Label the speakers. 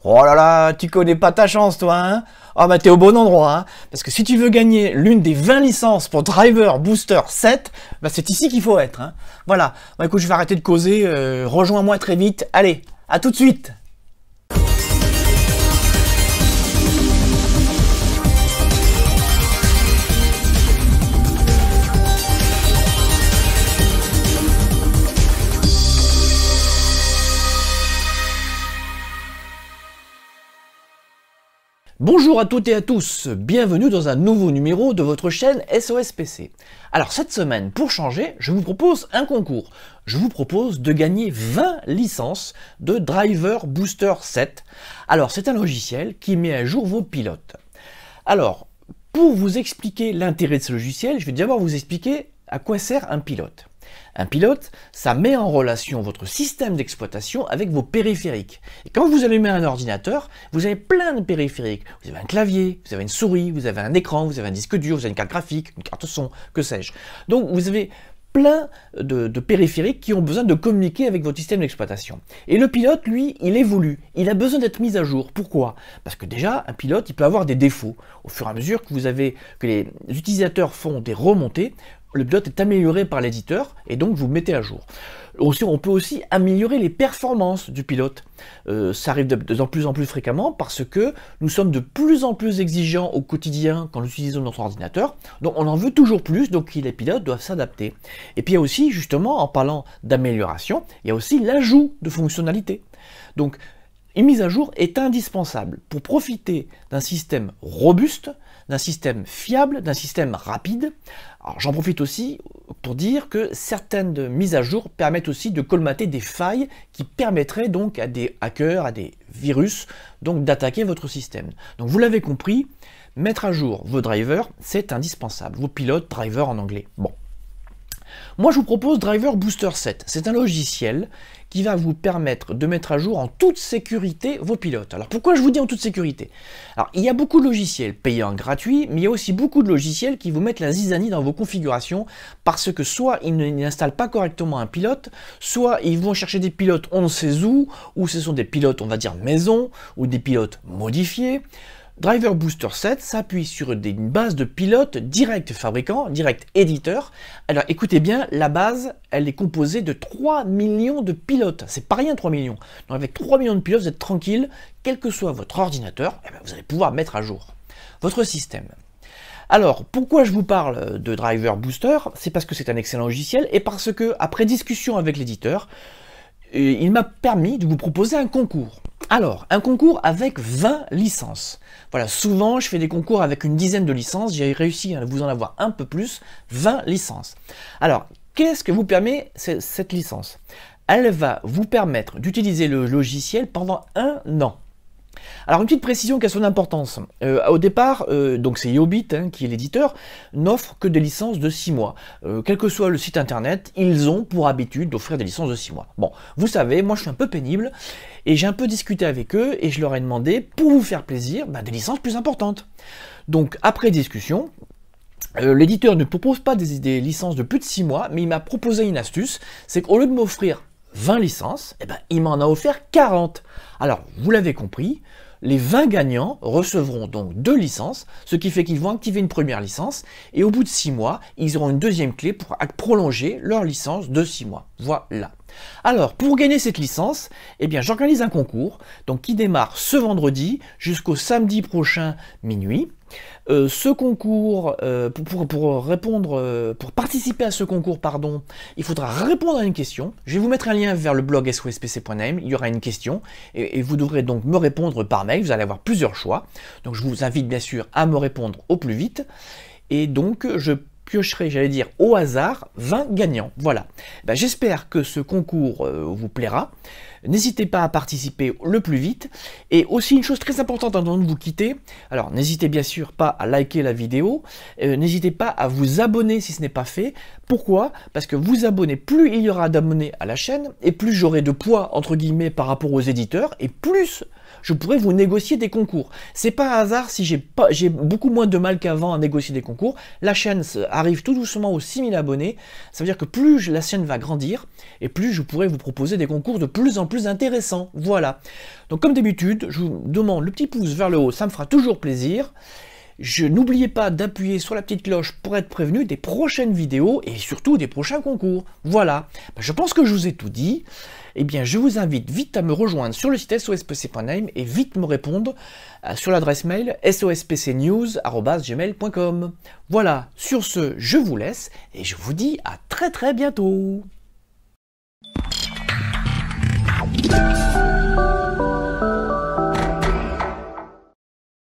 Speaker 1: Oh là là, tu connais pas ta chance, toi, hein? Ah bah t'es au bon endroit, hein? Parce que si tu veux gagner l'une des 20 licences pour Driver Booster 7, bah c'est ici qu'il faut être, hein? Voilà. Bah écoute, je vais arrêter de causer, rejoins-moi très vite. Allez, à tout de suite! Bonjour à toutes et à tous, bienvenue dans un nouveau numéro de votre chaîne SOS PC. Alors cette semaine, pour changer, je vous propose un concours. Je vous propose de gagner 20 licences de Driver Booster 7. Alors c'est un logiciel qui met à jour vos pilotes. Alors, pour vous expliquer l'intérêt de ce logiciel, je vais d'abord vous expliquer à quoi sert un pilote. Un pilote, ça met en relation votre système d'exploitation avec vos périphériques. Et quand vous allumez un ordinateur, vous avez plein de périphériques. Vous avez un clavier, vous avez une souris, vous avez un écran, vous avez un disque dur, vous avez une carte graphique, une carte son, que sais-je. Donc vous avez plein de périphériques qui ont besoin de communiquer avec votre système d'exploitation. Et le pilote, lui, il évolue. Il a besoin d'être mis à jour. Pourquoi? Parce que déjà, un pilote, il peut avoir des défauts. Au fur et à mesure que les utilisateurs font des remontées, le pilote est amélioré par l'éditeur et donc vous mettez à jour. On peut aussi améliorer les performances du pilote. Ça arrive de plus en plus fréquemment parce que nous sommes de plus en plus exigeants au quotidien quand nous utilisons notre ordinateur. Donc on en veut toujours plus, donc les pilotes doivent s'adapter. Et puis il y a aussi, justement, en parlant d'amélioration, il y a aussi l'ajout de fonctionnalités. Donc une mise à jour est indispensable pour profiter d'un système robuste, d'un système fiable, d'un système rapide. Alors j'en profite aussi pour dire que certaines mises à jour permettent aussi de colmater des failles qui permettraient donc à des hackers, à des virus, donc d'attaquer votre système. Donc vous l'avez compris, mettre à jour vos drivers, c'est indispensable. Vos pilotes, drivers en anglais. Bon. Moi, je vous propose Driver Booster 7. C'est un logiciel qui va vous permettre de mettre à jour en toute sécurité vos pilotes. Alors, pourquoi je vous dis en toute sécurité? Alors, il y a beaucoup de logiciels payants gratuits, mais il y a aussi beaucoup de logiciels qui vous mettent la zizanie dans vos configurations parce que soit ils n'installent pas correctement un pilote, soit ils vont chercher des pilotes on ne sait où, ou ce sont des pilotes, on va dire, maison, ou des pilotes modifiés. Driver Booster 7 s'appuie sur une base de pilotes direct fabricant, direct éditeur. Alors écoutez bien, la base, elle est composée de 3 millions de pilotes. C'est pas rien 3 millions. Donc avec 3 millions de pilotes, vous êtes tranquille, quel que soit votre ordinateur, vous allez pouvoir mettre à jour votre système. Alors, pourquoi je vous parle de Driver Booster? C'est parce que c'est un excellent logiciel et parce que, après discussion avec l'éditeur, il m'a permis de vous proposer un concours. Alors, un concours avec 20 licences. Voilà, souvent je fais des concours avec une dizaine de licences, j'ai réussi à vous en avoir un peu plus, 20 licences. Alors, qu'est-ce que vous permet cette licence? Elle va vous permettre d'utiliser le logiciel pendant 1 an. Alors une petite précision qui a son importance. Au départ, donc c'est Yobit qui est l'éditeur, n'offre que des licences de 6 mois. Quel que soit le site internet, ils ont pour habitude d'offrir des licences de 6 mois. Bon, vous savez, moi je suis un peu pénible et j'ai un peu discuté avec eux et je leur ai demandé, pour vous faire plaisir, des licences plus importantes. Donc après discussion, l'éditeur ne propose pas des licences de plus de 6 mois, mais il m'a proposé une astuce, c'est qu'au lieu de m'offrir 20 licences, il m'en a offert 40. Alors, vous l'avez compris, les 20 gagnants recevront donc 2 licences, ce qui fait qu'ils vont activer une première licence, et au bout de 6 mois, ils auront une deuxième clé pour prolonger leur licence de 6 mois. Voilà. Alors, pour gagner cette licence, j'organise un concours, donc qui démarre ce vendredi jusqu'au samedi prochain minuit. Ce concours, pour participer à ce concours, il faudra répondre à une question. Je vais vous mettre un lien vers le blog sospc.name, il y aura une question, et vous devrez donc me répondre par mail, vous allez avoir plusieurs choix. Donc je vous invite bien sûr à me répondre au plus vite, et donc je piocherai, j'allais dire, au hasard 20 gagnants. Voilà. J'espère que ce concours vous plaira. N'hésitez pas à participer le plus vite. Et aussi une chose très importante avant de vous quitter, alors n'hésitez bien sûr pas à liker la vidéo, n'hésitez pas à vous abonner si ce n'est pas fait. Pourquoi? Parce que vous abonnez, plus il y aura d'abonnés à la chaîne, et plus j'aurai de poids entre guillemets par rapport aux éditeurs, et plus je pourrais vous négocier des concours. C'est pas un hasard si j'ai beaucoup moins de mal qu'avant à négocier des concours. La chaîne arrive tout doucement aux 6000 abonnés. Ça veut dire que plus la chaîne va grandir, et plus je pourrai vous proposer des concours de plus en plus intéressants. Voilà. Donc comme d'habitude, je vous demande le petit pouce vers le haut, ça me fera toujours plaisir. N'oubliez pas d'appuyer sur la petite cloche pour être prévenu des prochaines vidéos et surtout des prochains concours. Voilà, je pense que je vous ai tout dit. Eh bien, je vous invite vite à me rejoindre sur le site sospc.name et vite me répondre sur l'adresse mail sospcnews@gmail.com. Voilà, sur ce, je vous laisse et je vous dis à très bientôt.